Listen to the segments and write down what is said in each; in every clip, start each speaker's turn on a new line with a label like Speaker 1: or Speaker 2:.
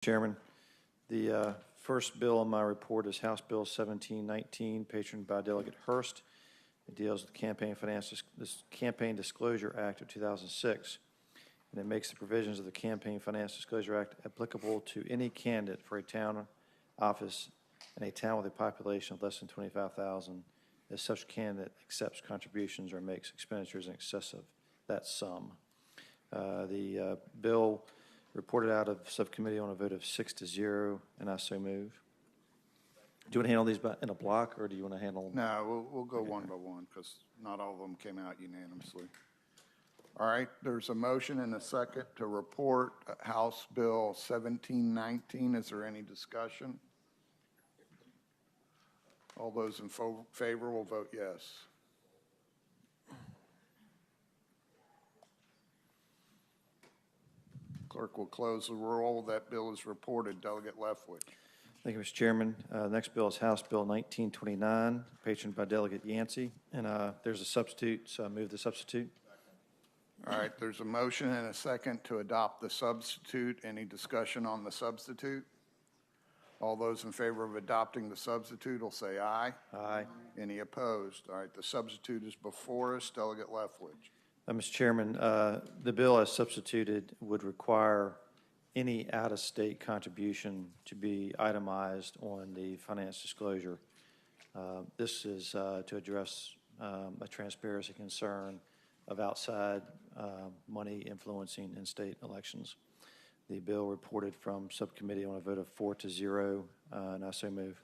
Speaker 1: Chairman, the first bill on my report is House Bill 1719, patroned by Delegate Hurst. It deals with the Campaign Disclosure Act of 2006, and it makes the provisions of the Campaign Finance Disclosure Act applicable to any candidate for a town office in a town with a population of less than 25,000, as such candidate accepts contributions or makes expenditures in excess of that sum. The bill reported out of subcommittee on a vote of 6-0, and I so move. Do you want to handle these in a block, or do you want to handle them?
Speaker 2: No, we'll go one by one because not all of them came out unanimously. All right, there's a motion and a second to report House Bill 1719. Is there any discussion? All those in favor will vote yes. Clerk will close the roll. That bill is reported. Delegate Leftwich.
Speaker 1: Thank you, Mr. Chairman. Next bill is House Bill 1929, patroned by Delegate Yancey. And there's a substitute, so I move the substitute.
Speaker 2: All right, there's a motion and a second to adopt the substitute. Any discussion on the substitute? All those in favor of adopting the substitute will say aye.
Speaker 1: Aye.
Speaker 2: Any opposed? All right, the substitute is before us. Delegate Leftwich.
Speaker 1: Mr. Chairman, the bill as substituted would require any out-of-state contribution to be itemized on the finance disclosure. This is to address a transparency concern of outside money influencing in-state elections. The bill reported from subcommittee on a vote of 4-0, and I so move.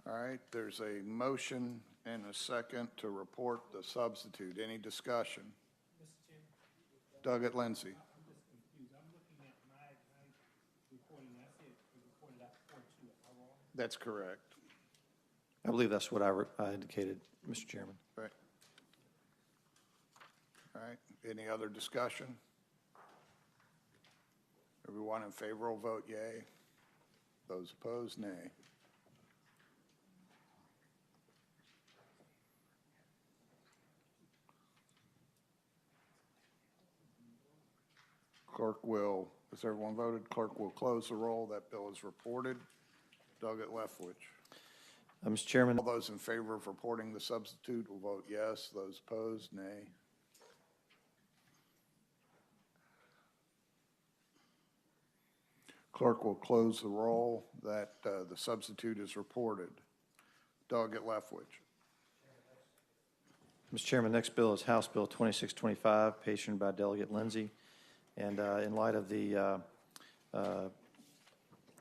Speaker 2: All right, there's a motion and a second to report the substitute. Any discussion? Delegate Lindsey.
Speaker 3: I'm just confused. I'm looking at my reporting. I see it reported out 4-2. Am I wrong?
Speaker 2: That's correct.
Speaker 1: I believe that's what I indicated, Mr. Chairman.
Speaker 2: Right. All right, any other discussion? Everyone in favor will vote yea. Those opposed, nay. Clerk will, has everyone voted? Clerk will close the roll. That bill is reported. Delegate Leftwich.
Speaker 1: Mr. Chairman.
Speaker 2: All those in favor of reporting the substitute will vote yes. Those opposed, nay. Clerk will close the roll. That the substitute is reported. Delegate Leftwich.
Speaker 1: Mr. Chairman, next bill is House Bill 2625, patroned by Delegate Lindsey. And in light of the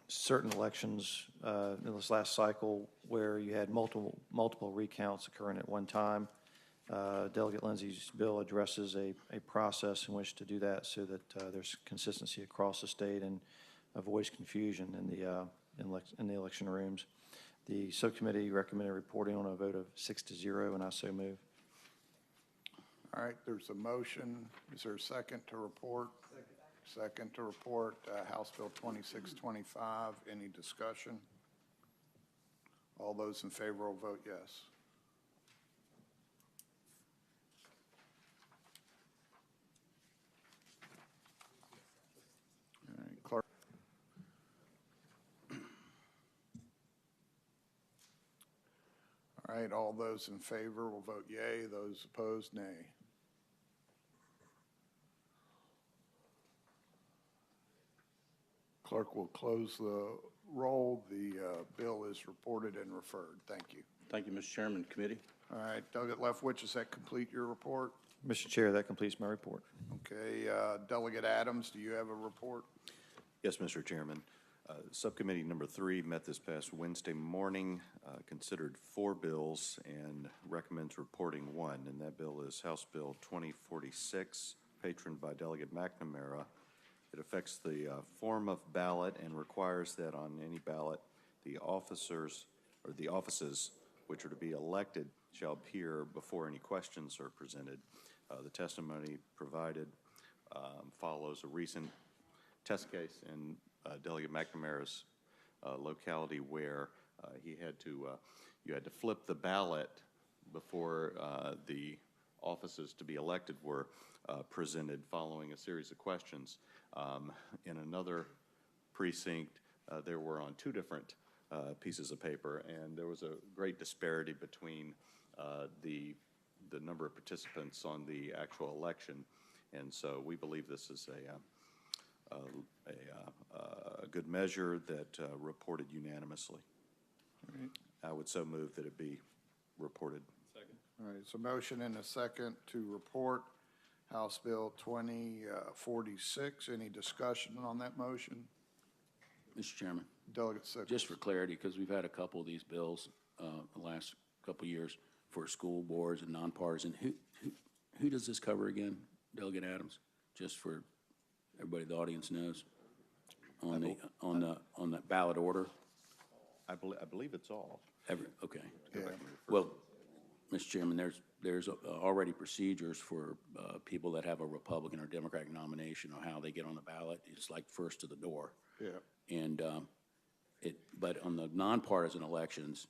Speaker 1: certain elections in this last cycle where you had multiple recounts occurring at one time, Delegate Lindsey's bill addresses a process in which to do that so that there's consistency across the state and avoids confusion in the election rooms. The subcommittee recommended reporting on a vote of 6-0, and I so move.
Speaker 2: All right, there's a motion. Is there a second to report? Second to report House Bill 2625. Any discussion? All those in favor will vote yes. All right, clerk. All right, all those in favor will vote yea. Those opposed, nay. Clerk will close the roll. The bill is reported and referred. Thank you.
Speaker 4: Thank you, Mr. Chairman. Committee.
Speaker 2: All right, Delegate Leftwich, does that complete your report?
Speaker 1: Mr. Chair, that completes my report.
Speaker 2: Okay, Delegate Adams, do you have a report?
Speaker 5: Yes, Mr. Chairman. Subcommittee number 3 met this past Wednesday morning, considered 4 bills, and recommends reporting 1. And that bill is House Bill 2046, patroned by Delegate McNamara. It affects the form of ballot and requires that on any ballot, the officers or the offices which are to be elected shall appear before any questions are presented. The testimony provided follows a recent test case in Delegate McNamara's locality where you had to flip the ballot before the offices to be elected were presented following a series of questions. In another precinct, they were on two different pieces of paper, and there was a great disparity between the number of participants on the actual election. And so we believe this is a good measure that reported unanimously. I would so move that it be reported.
Speaker 2: All right, so motion and a second to report House Bill 2046. Any discussion on that motion?
Speaker 4: Mr. Chairman,
Speaker 2: Delegate Sickles.
Speaker 4: just for clarity, because we've had a couple of these bills the last couple of years for school boards and nonpartisan. Who does this cover again, Delegate Adams? Just for everybody in the audience knows. On the ballot order.
Speaker 5: I believe it's all.
Speaker 4: Okay.
Speaker 2: Yeah.
Speaker 4: Well, Mr. Chairman, there's already procedures for people that have a Republican or Democratic nomination on how they get on the ballot. It's like first to the door.
Speaker 2: Yeah.
Speaker 4: And but on the nonpartisan elections,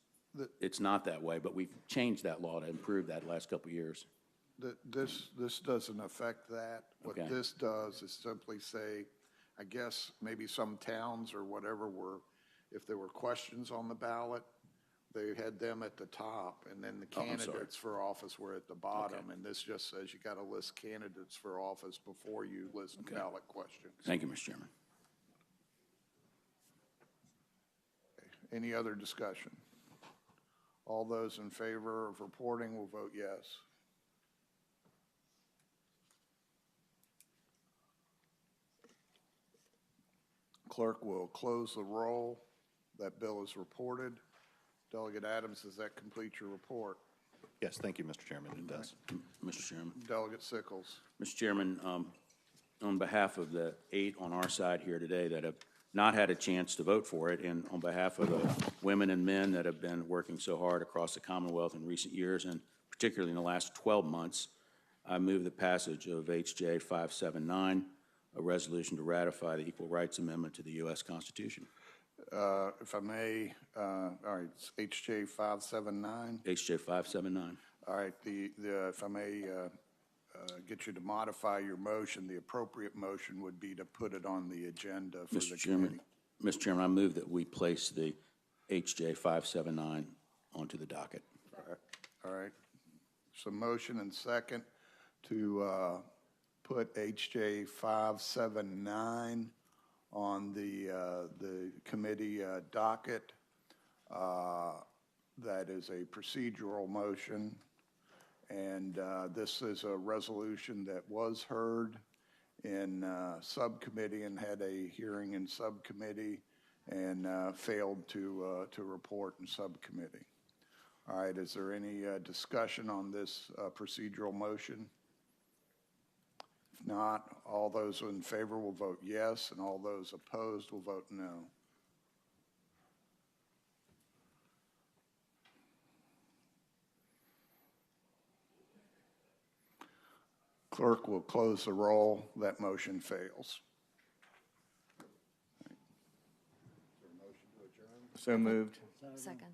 Speaker 4: it's not that way, but we've changed that law to improve that last couple of years.
Speaker 2: This doesn't affect that. What
Speaker 4: Okay.
Speaker 2: this does is simply say, I guess maybe some towns or whatever were, if there were questions on the ballot, they had them at the top, and then the
Speaker 4: Oh, I'm sorry.
Speaker 2: candidates for office were at the bottom.
Speaker 4: Okay.
Speaker 2: And this just says you got to list candidates for office before you list ballot questions.
Speaker 4: Thank you, Mr. Chairman.
Speaker 2: Any other discussion? All those in favor of reporting will vote yes. Clerk will close the roll. That bill is reported. Delegate Adams, does that complete your report?
Speaker 5: Yes, thank you, Mr. Chairman, it does.
Speaker 4: Mr. Chairman.
Speaker 2: Delegate Sickles.
Speaker 4: Mr. Chairman, on behalf of the 8 on our side here today that have not had a chance to vote for it, and on behalf of the women and men that have been working so hard across the Commonwealth in recent years, and particularly in the last 12 months, I move the passage of H.J. 579, a resolution to ratify the Equal Rights Amendment to the U.S. Constitution.
Speaker 2: If I may, all right, it's H.J. 579.
Speaker 4: H.J. 579.
Speaker 2: All right, if I may get you to modify your motion, the appropriate motion would be to put it on the agenda for
Speaker 4: Mr.
Speaker 2: the
Speaker 4: Chairman,
Speaker 2: committee.
Speaker 4: Mr. Chairman, I move that we place the H.J. 579 onto the docket.
Speaker 2: All right. So motion and second to put H.J. 579 on the committee docket. That is a procedural motion, and this is a resolution that was heard in subcommittee and had a hearing in subcommittee and failed to report in subcommittee. All right, is there any discussion on this procedural motion? If not, all those in favor will vote yes, and all those opposed will vote no. Clerk will close the roll. That motion fails.
Speaker 6: So moved.
Speaker 7: Second.